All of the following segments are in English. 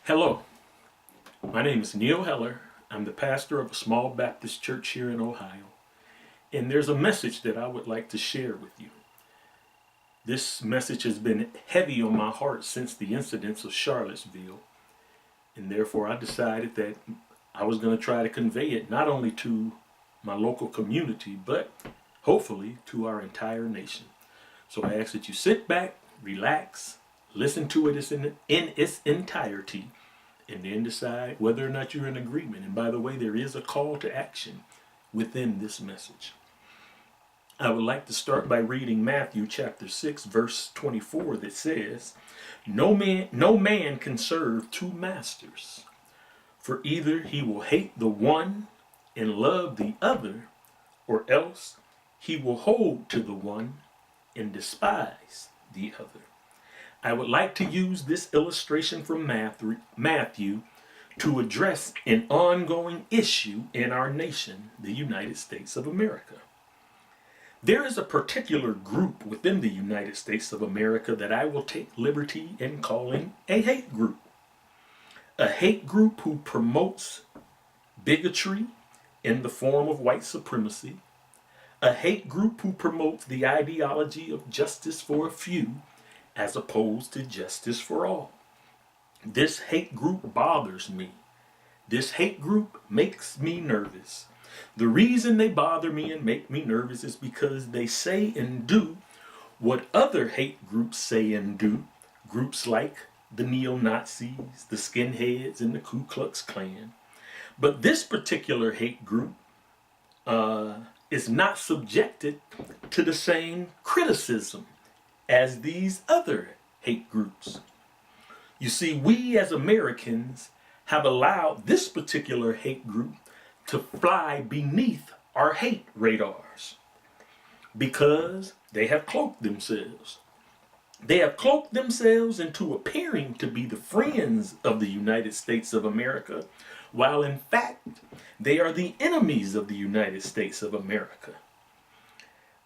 Hello, my name is Neil Heller. I'm the pastor of a small Baptist church here in Ohio, and there's a message that I would like to share with you. This message has been heavy on my heart since the incidents of Charlottesville, and therefore I decided that I was going to try to convey it not only to my local community, but hopefully to our entire nation. So I ask that you sit back, relax, listen to it in its entirety, and then decide whether or not you're in agreement. And by the way, there is a call to action within this message. I would like to start by reading Matthew chapter 6, verse 24 that says, no man can serve two masters, for either he will hate the one and love the other, or else he will hold to the one and despise the other. I would like to use this illustration from Matthew to address an ongoing issue in our nation, the United States of America. There is a particular group within the United States of America that I will take liberty in calling a hate group. A hate group who promotes bigotry in the form of white supremacy. A hate group who promotes the ideology of justice for a few as opposed to justice for all. This hate group bothers me. This hate group makes me nervous. The reason they bother me and make me nervous is because they say and do what other hate groups say and do. Groups like the neo-Nazis, the skinheads, and the Ku Klux Klan. But this particular hate group is not subjected to the same criticism as these other hate groups. You see, we as Americans have allowed this particular hate group to fly beneath our hate radars because they have cloaked themselves. They have cloaked themselves into appearing to be the friends of the United States of America, while in fact they are the enemies of the United States of America.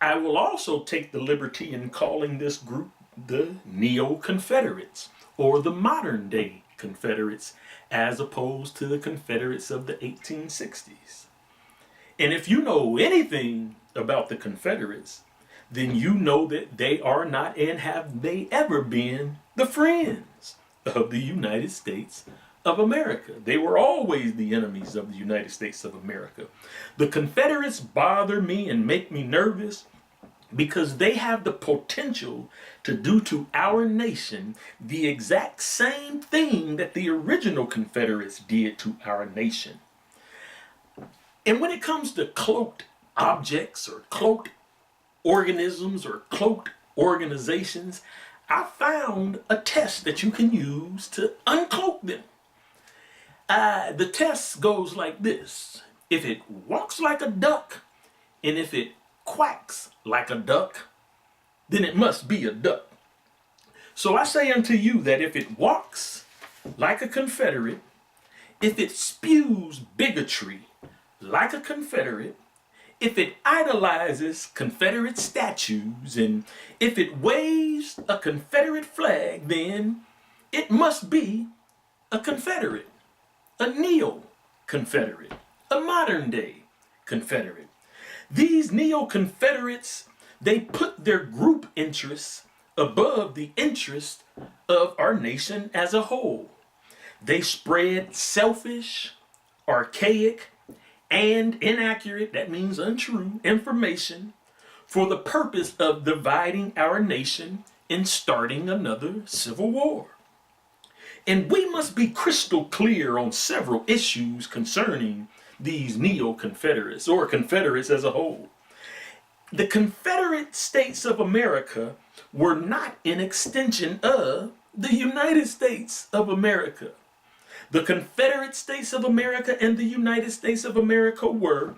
I will also take the liberty in calling this group the Neo-Confederates, or the modern day Confederates, as opposed to the Confederates of the 1860s. And if you know anything about the Confederates, then you know that they are not, and have they ever been, the friends of the United States of America. They were always the enemies of the United States of America. The Confederates bother me and make me nervous because they have the potential to do to our nation the exact same thing that the original Confederates did to our nation. And when it comes to cloaked objects or cloaked organisms or cloaked organizations, I found a test that you can use to uncloak them. The test goes like this. If it walks like a duck, and if it quacks like a duck, then it must be a duck. So I say unto you that if it walks like a Confederate, if it spews bigotry like a Confederate, if it idolizes Confederate statues, and if it waves a Confederate flag, then it must be a Confederate, a neo-Confederate, a modern day Confederate. These neo-Confederates, they put their group interests above the interest of our nation as a whole. They spread selfish, archaic, and inaccurate, that means untrue, information for the purpose of dividing our nation and starting another civil war. And we must be crystal clear on several issues concerning these neo-Confederates, or Confederates as a whole. The Confederate States of America were not an extension of the United States of America. The Confederate States of America and the United States of America were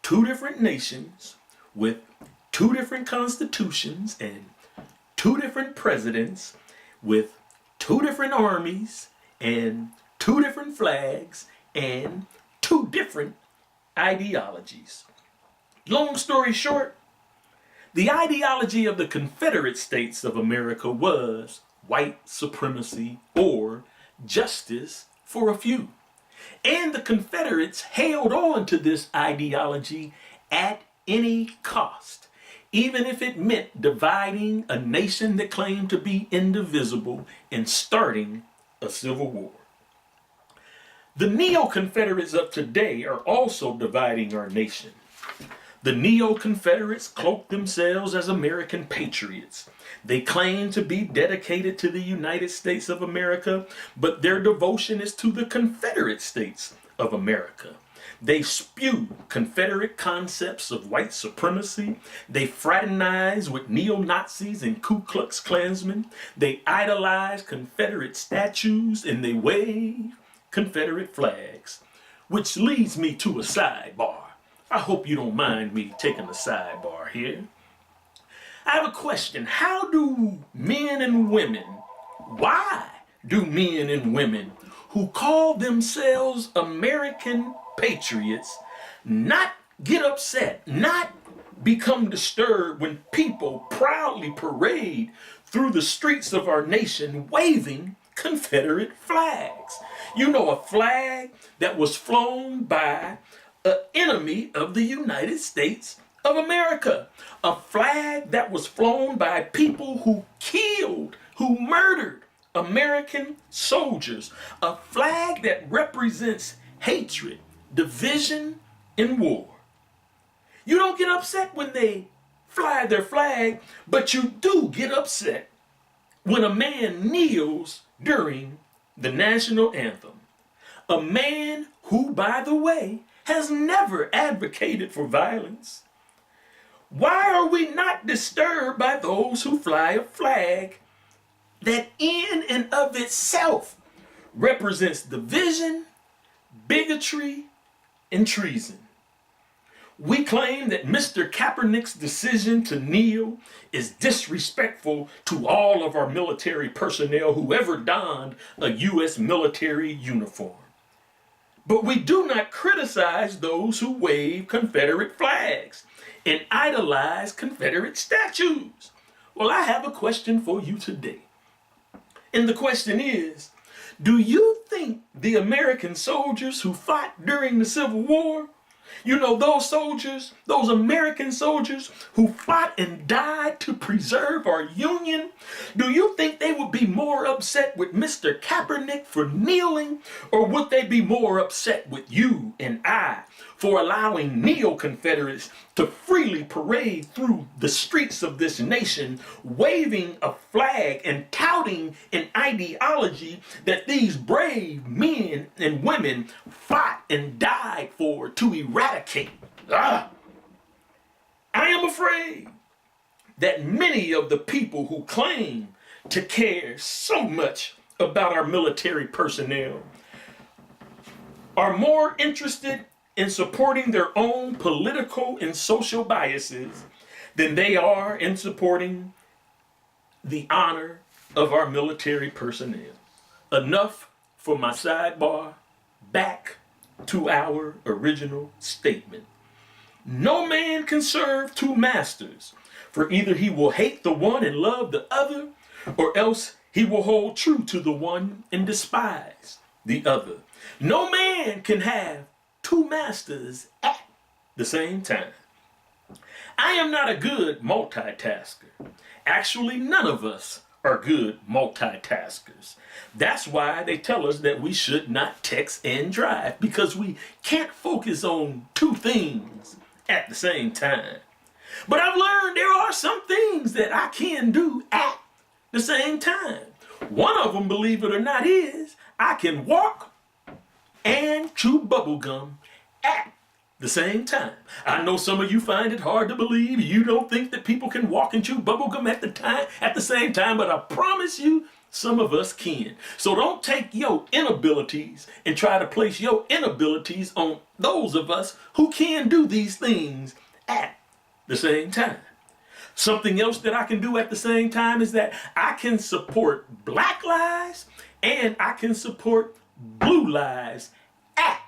two different nations with two different constitutions and two different presidents with two different armies and two different flags and two different ideologies. Long story short, The ideology of the Confederate States of America was white supremacy or justice for a few. And the Confederates held on to this ideology at any cost, even if it meant dividing a nation that claimed to be indivisible and starting a civil war. The neo-Confederates of today are also dividing our nation. The neo-Confederates cloak themselves as American patriots. They claim to be dedicated to the United States of America, but their devotion is to the Confederate States of America. They spew Confederate concepts of white supremacy. They fraternize with neo-Nazis and Ku Klux Klansmen. They idolize Confederate statues and they wave Confederate flags. Which leads me to a sidebar. I hope you don't mind me taking a sidebar here. I have a question. How do men and women, why do men and women who call themselves American patriots not get upset, not become disturbed when people proudly parade through the streets of our nation waving Confederate flags? You know, a flag that was flown by an enemy of the United States of America. A flag that was flown by people who killed, who murdered American soldiers. A flag that represents hatred, division, and war. You don't get upset when they fly their flag, but you do get upset when a man kneels during the national anthem. A man who, by the way, has never advocated for violence. Why are we not disturbed by those who fly a flag that in and of itself represents division, bigotry, and treason? We claim that Mr. Kaepernick's decision to kneel is disrespectful to all of our military personnel who ever donned a U.S. military uniform. But we do not criticize those who wave Confederate flags and idolize Confederate statues. Well, I have a question for you today. And the question is, do you think the American soldiers who fought during the Civil War, you know, those soldiers, those American soldiers who fought and died to preserve our Union, do you think they would be more upset with Mr. Kaepernick for kneeling, or would they be more upset with you and I for allowing neo-Confederates to freely parade through the streets of this nation, waving a flag and touting an ideology that these brave men and women fought and died for to eradicate? I am afraid that many of the people who claim to care so much about our military personnel are more interested in supporting their own political and social biases than they are in supporting the honor of our military personnel. Enough for my sidebar. Back to our original statement. No man can serve two masters, for either he will hate the one and love the other, or else he will hold true to the one and despise the other. No man can have two masters at the same time. I am not a good multitasker. Actually, none of us are good multitaskers. That's why they tell us that we should not text and drive, because we can't focus on two things at the same time. But I've learned there are some things that I can do at the same time. One of them, believe it or not, is I can walk and chew bubblegum at the same time. I know some of you find it hard to believe. You don't think that people can walk and chew bubblegum at the same time, but I promise you, some of us can. So don't take your inabilities and try to place your inabilities on those of us who can do these things at the same time. Something else that I can do at the same time is that I can support Black lives and I can support blue lives at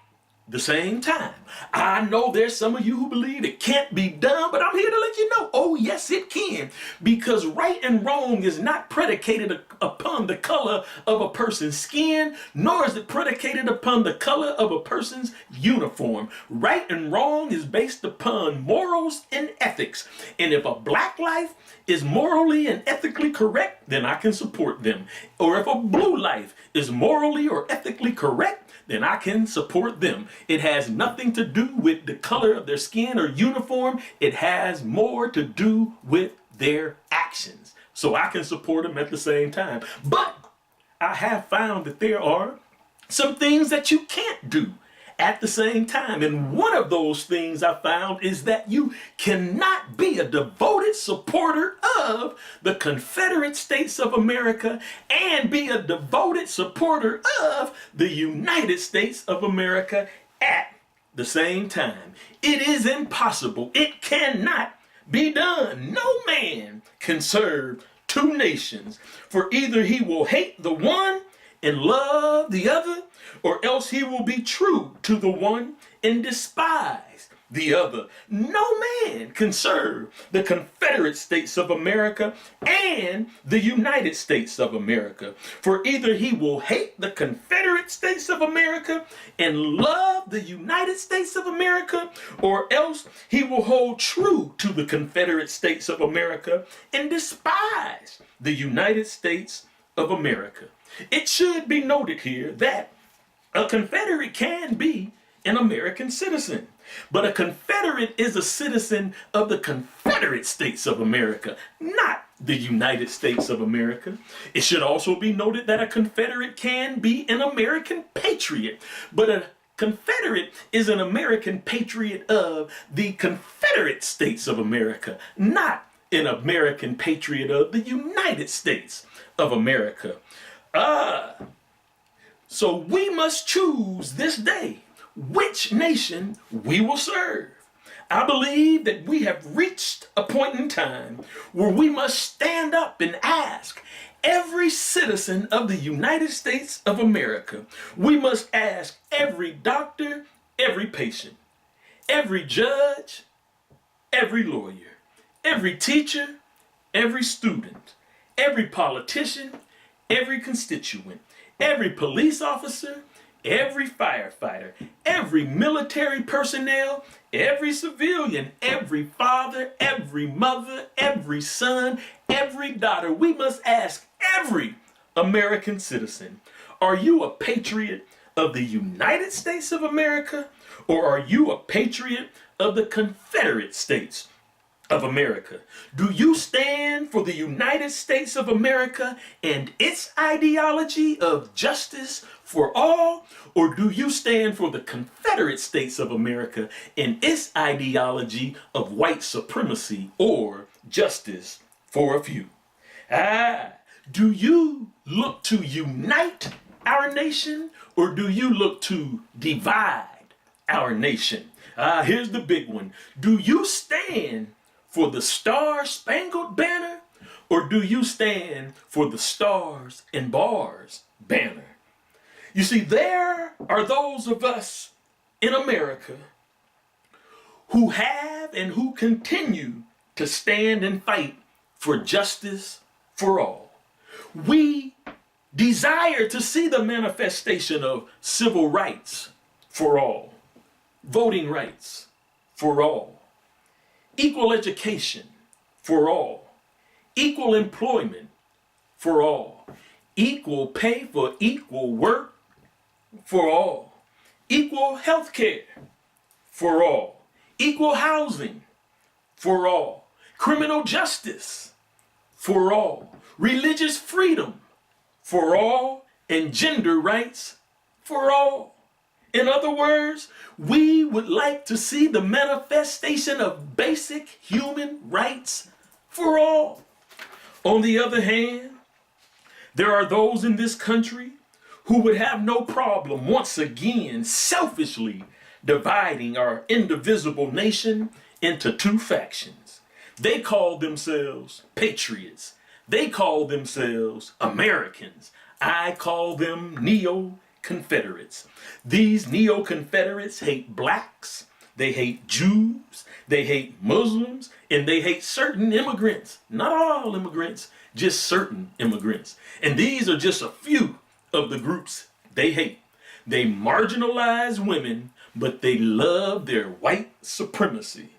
the same time. I know there's some of you who believe it can't be done, but I'm here to let you know, oh yes it can, because right and wrong is not predicated upon the color of a person's skin, nor is it predicated upon the color of a person's uniform. Right and wrong is based upon morals and ethics, and if a black life is morally and ethically correct, then I can support them. Or if a blue life is morally or ethically correct, then I can support them. It has nothing to do with the color of their skin or uniform. It has more to do with their actions. So I can support them at the same time. But I have found that there are some things that you can't do at the same time. And one of those things I found is that you cannot be a devoted supporter of the Confederate States of America and be a devoted supporter of the United States of America at the same time. It is impossible. It cannot be done. No man can serve two nations, for either he will hate the one and love the other, or else he will be true to the one and despise the other. No man can serve the Confederate States of America and the United States of America, for either he will hate the Confederate States of America and love the United States of America, or else he will hold true to the Confederate States of America and despise the United States of America. It should be noted here that a Confederate can be an American citizen, but a Confederate is a citizen of the Confederate States of America, not the United States of America. It should also be noted that a Confederate can be an American patriot, but a Confederate is an American patriot of the Confederate States of America, not an American patriot of the United States of America. So we must choose this day which nation we will serve. I believe that we have reached a point in time where we must stand up and ask every citizen of the United States of America. We must ask every doctor, every patient, every judge, every lawyer, every teacher, every student, every politician, every constituent, every police officer, every firefighter, every military personnel, every civilian, every father, every mother, every son, every daughter. We must ask every American citizen, are you a patriot of the United States of America, or are you a patriot of the Confederate States of America? Do you stand for the United States of America and its ideology of justice for all, or do you stand for the Confederate States of America and its ideology of white supremacy or justice for a few? Do you look to unite our nation, or do you look to divide our nation? Here's the big one. Do you stand for the Star-Spangled Banner, or do you stand for the Stars and Bars banner? You see, there are those of us in America who have and who continue to stand and fight for justice for all. We desire to see the manifestation of civil rights for all, voting rights for all, equal education for all, equal employment for all, equal pay for equal work for all, equal health care for all, equal housing for all, criminal justice for all, religious freedom for all, and gender rights for all. In other words, we would like to see the manifestation of basic human rights for all. On the other hand, there are those in this country who would have no problem once again selfishly dividing our indivisible nation into two factions. They call themselves patriots. They call themselves Americans. I call them neo Confederates. These neo-Confederates hate blacks, they hate Jews, they hate Muslims, and they hate certain immigrants. Not all immigrants, just certain immigrants. And these are just a few of the groups they hate. They marginalize women, but they love their white supremacy.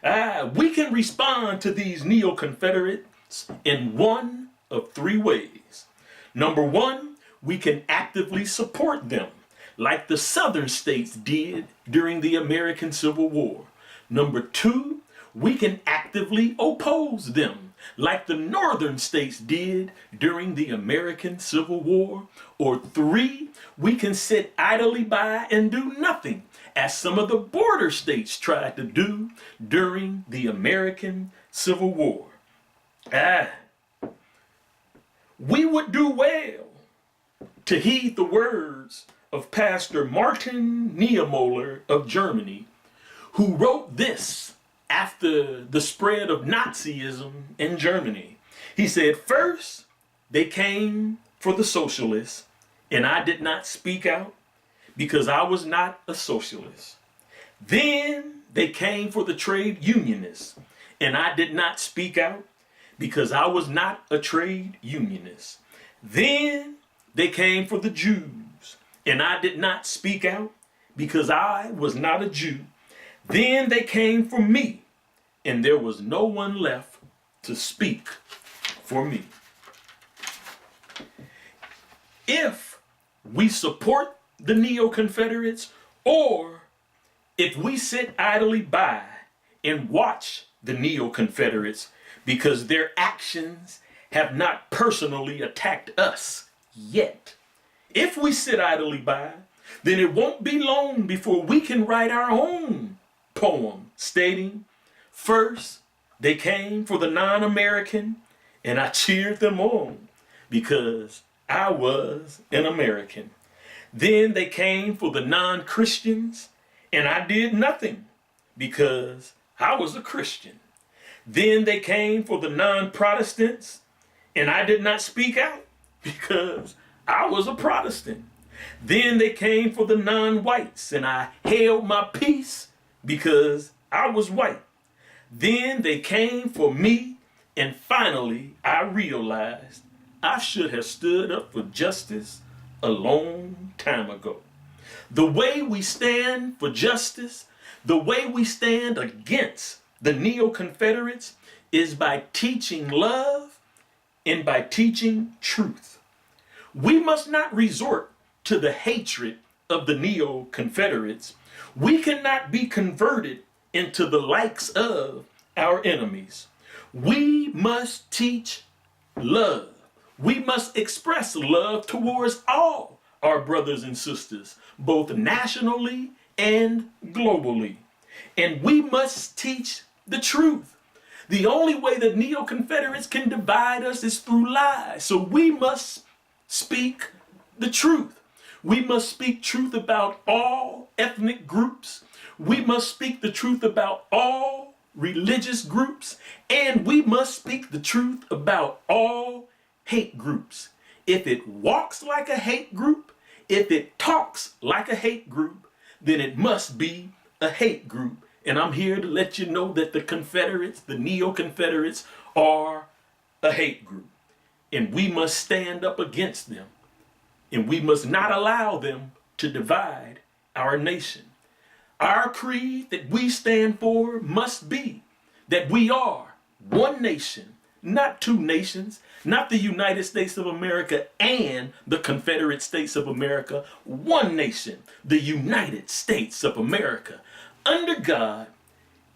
We can respond to these neo-Confederates in one of three ways. Number one, we can actively support them, like the southern states did during the American Civil War. Number two, we can actively oppose them, like the northern states did during the American Civil War. Or three, we can sit idly by and do nothing, as some of the border states tried to do during the American Civil War. We would do well to heed the words of Pastor Martin Niemöller of Germany, who wrote this after the spread of Nazism in Germany. He said, "First, they came for the socialists, and I did not speak out because I was not a socialist. Then they came for the trade unionists, and I did not speak out because I was not a trade unionist. Then they came for the Jews, and I did not speak out because I was not a Jew. Then they came for me, and there was no one left to speak for me." If we support the neo-Confederates, or if we sit idly by and watch the neo-Confederates because their actions have not personally attacked us yet, if we sit idly by, then it won't be long before we can write our own poem stating, "First, they came for the non-American, and I cheered them on because I was an American. Then they came for the non-Christians, and I did nothing because I was a Christian. Then they came for the non-Protestants, and I did not speak out because I was a Protestant. Then they came for the non-whites, and I held my peace because I was white. Then they came for me, and finally I realized I should have stood up for justice a long time ago." The way we stand for justice, the way we stand against the neo-Confederates, is by teaching love and by teaching truth. We must not resort to the hatred of the neo-Confederates. We cannot be converted into the likes of our enemies. We must teach love. We must express love towards all our brothers and sisters, both nationally and globally. And we must teach the truth. The only way that neo-Confederates can divide us is through lies. So we must speak the truth. We must speak truth about all ethnic groups. We must speak the truth about all religious groups. And we must speak the truth about all hate groups. If it walks like a hate group, if it talks like a hate group, then it must be a hate group. And I'm here to let you know that the Confederates, the neo-Confederates, are a hate group. And we must stand up against them. And we must not allow them to divide our nation. Our creed that we stand for must be that we are one nation, not two nations, not the United States of America and the Confederate States of America. One nation, the United States of America, under God,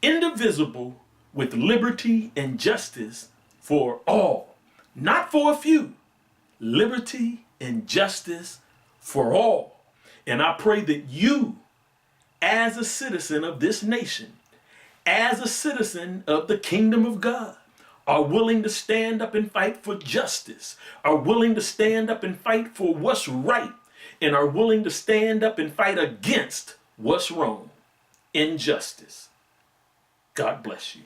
indivisible, with liberty and justice for all, not for a few. Liberty and justice for all. And I pray that you, as a citizen of this nation, as a citizen of the kingdom of God, are willing to stand up and fight for justice, are willing to stand up and fight for what's right, and are willing to stand up and fight against what's wrong. Injustice. God bless you.